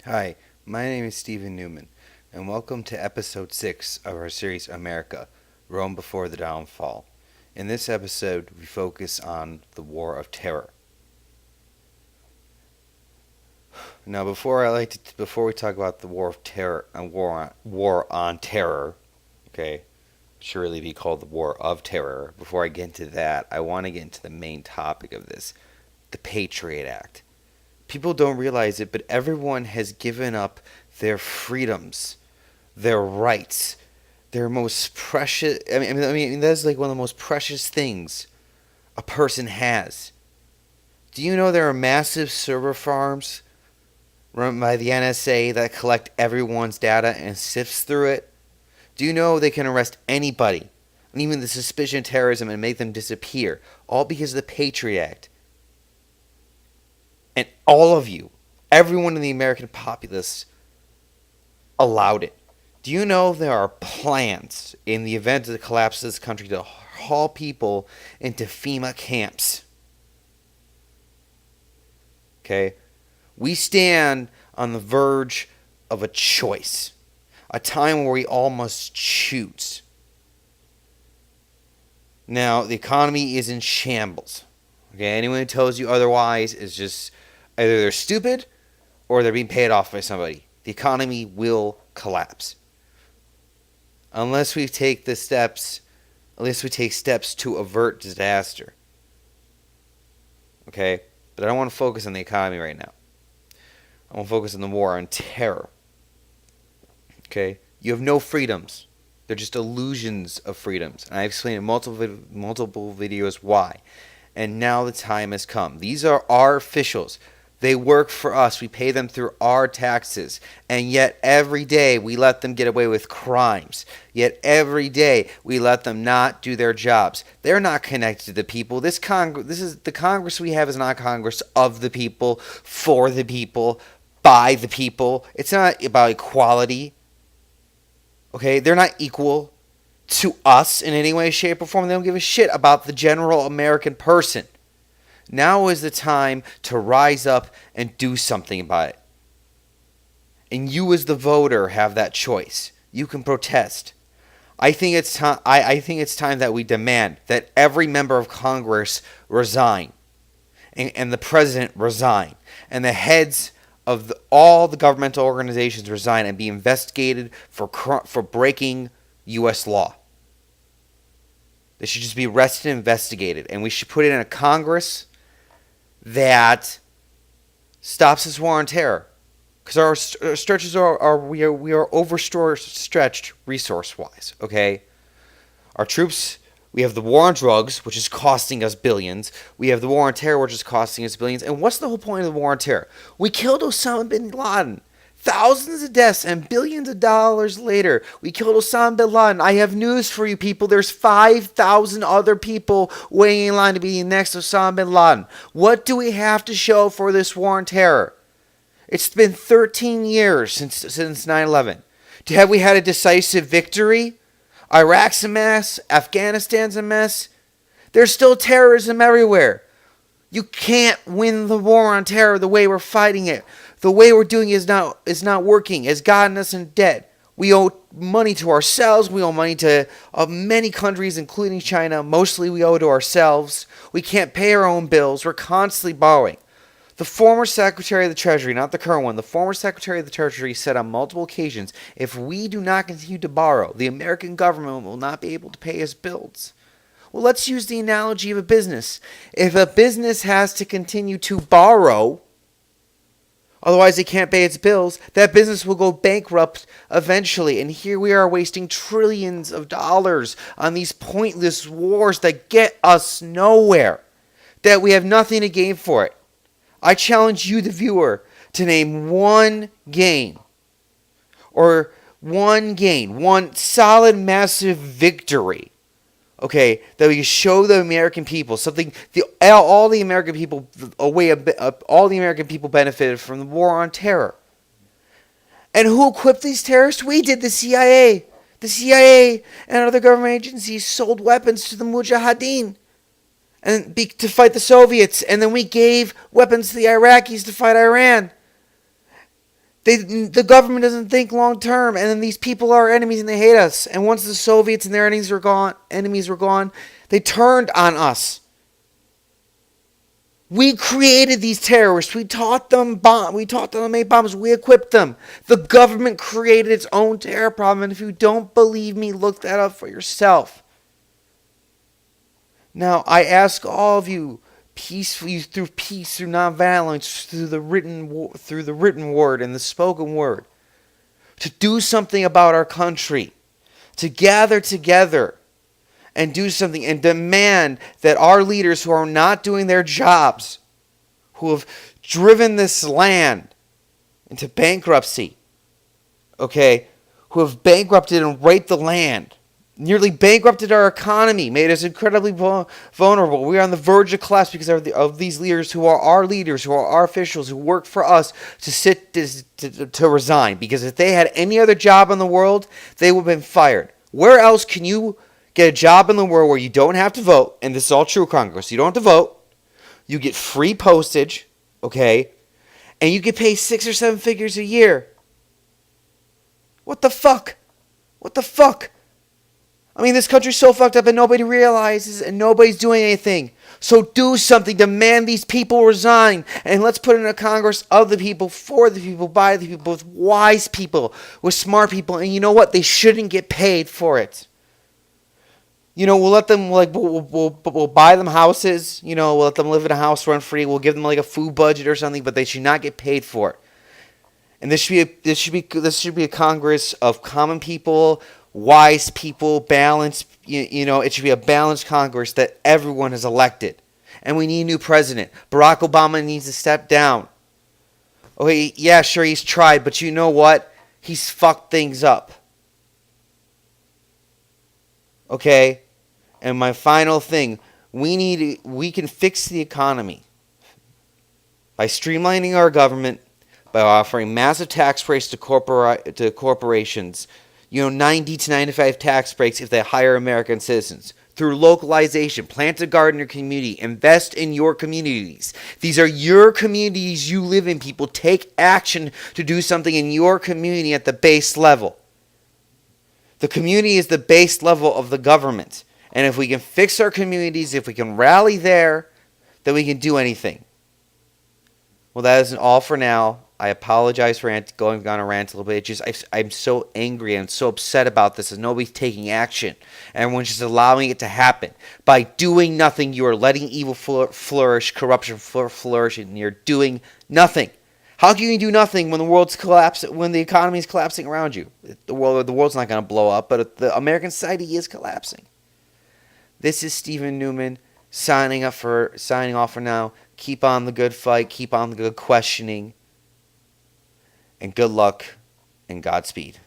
Hi, my name is Stephen Newman, and welcome to episode 6 of our series America Rome Before the Downfall. In this episode, we focus on the War of Terror. Now, before we talk about the War of Terror and war on terror, okay, should really be called the War of Terror. Before I get into that, I want to get into the main topic of this, the Patriot Act. People don't realize it, but everyone has given up their freedoms, their rights, their most precious. I mean, that's like one of the most precious things a person has. Do you know there are massive server farms run by the NSA that collect everyone's data and sifts through it? Do you know they can arrest anybody, and even the suspicion of terrorism, and make them disappear, all because of the Patriot Act? And all of you, everyone in the American populace, allowed it. Do you know there are plans in the event of the collapse of this country to haul people into FEMA camps? Okay? We stand on the verge of a choice, a time where we all must choose. Now, the economy is in shambles. Okay? Anyone who tells you otherwise is just either they're stupid or they're being paid off by somebody. The economy will collapse. Unless we take steps to avert disaster. Okay? But I don't want to focus on the economy right now. I want to focus on the war on terror. Okay? You have no freedoms. They're just illusions of freedoms. And I've explained in multiple videos why. And now the time has come. These are our officials. They work for us. We pay them through our taxes. And yet every day we let them get away with crimes. Yet every day we let them not do their jobs. They're not connected to the people. This is the Congress we have is not Congress of the people, for the people, by the people. It's not about equality. Okay? They're not equal to us in any way, shape, or form. They don't give a shit about the general American person. Now is the time to rise up and do something about it. And you as the voter have that choice. You can protest. I think it's time that we demand that every member of Congress resign. And the president resign. And the heads of all the governmental organizations resign and be investigated for breaking U.S. law. They should just be arrested and investigated. And we should put it in a Congress that stops this war on terror, because our stretches we are overstretched resource wise. Okay, our troops. We have the war on drugs, which is costing us billions. We have the war on terror, which is costing us billions. And what's the whole point of the war on terror? We killed Osama bin Laden. Thousands of deaths and billions of dollars later, we killed Osama bin Laden. I have news for you people. There's 5,000 other people waiting in line to be the next Osama bin Laden. What do we have to show for this war on terror? It's been 13 years since 9/11. Have we had a decisive victory? Iraq's a mess. Afghanistan's a mess. There's still terrorism everywhere. You can't win the war on terror the way we're fighting it. The way we're doing it is not working. It's gotten us in debt. We owe money to ourselves. We owe money to many countries, including China. Mostly we owe to ourselves. We can't pay our own bills. We're constantly borrowing. The former Secretary of the Treasury, not the current one, the former Secretary of the Treasury said on multiple occasions, if we do not continue to borrow, the American government will not be able to pay us bills. Well, let's use the analogy of a business. If a business has to continue to borrow, otherwise it can't pay its bills, that business will go bankrupt eventually. And here we are wasting trillions of dollars on these pointless wars that get us nowhere, that we have nothing to gain for it. I challenge you, the viewer, to name one gain, or one solid, massive victory, okay, that we can show the American people something. All the American people benefited from the war on terror. And who equipped these terrorists? We did. The CIA. The CIA and other government agencies sold weapons to the Mujahideen to fight the Soviets, and then we gave weapons to the Iraqis to fight Iran. The government doesn't think long term, and then these people are our enemies and they hate us. And once the Soviets and their enemies were gone, they turned on us. We created these terrorists. We taught them to make bombs. We equipped them. The government created its own terror problem. And if you don't believe me, look that up for yourself. Now, I ask all of you, peacefully, through peace, through nonviolence, through the written word and the spoken word, to do something about our country, to gather together and do something and demand that our leaders who are not doing their jobs, who have driven this land into bankruptcy, okay, who have bankrupted and raped the land, nearly bankrupted our economy, made us incredibly vulnerable. We are on the verge of collapse because of these leaders who are our leaders, who are our officials, who work for us to resign. Because if they had any other job in the world, they would have been fired. Where else can you get a job in the world where you don't have to vote? And this is all true, Congress. You don't have to vote. You get free postage, okay? And you get paid 6 or 7 figures a year. What the fuck? What the fuck? I mean, this country's so fucked up and nobody realizes and nobody's doing anything. So do something. Demand these people resign. And let's put in a Congress of the people, for the people, by the people, with wise people, with smart people. And you know what? They shouldn't get paid for it. You know, we'll let them, like, we'll buy them houses. You know, we'll let them live in a house rent free. We'll give them, like, a food budget or something, but they should not get paid for it. And this should be a Congress of common people, wise people, balanced. You know, it should be a balanced Congress that everyone has elected. And we need a new president. Barack Obama needs to step down. Okay, yeah, sure, he's tried, but you know what? He's fucked things up. Okay? And my final thing, we can fix the economy by streamlining our government, by offering massive tax breaks to corporations, you know, 90 to 95 tax breaks if they hire American citizens. Through localization, plant a garden in your community, invest in your communities. These are your communities you live in, people. Take action to do something in your community at the base level. The community is the base level of the government. And if we can fix our communities, if we can rally there, then we can do anything. Well, that isn't all for now. I apologize for going on a rant a little bit. I'm so angry and so upset about this, and nobody's taking action. Everyone's just allowing it to happen. By doing nothing, you are letting evil flourish, corruption flourish, and you're doing nothing. How can you do nothing when the world's collapsing, when the economy is collapsing around you? The world's not going to blow up, but the American society is collapsing. This is Stephen Newman signing off for now. Keep on the good fight. Keep on the good questioning. And good luck and Godspeed.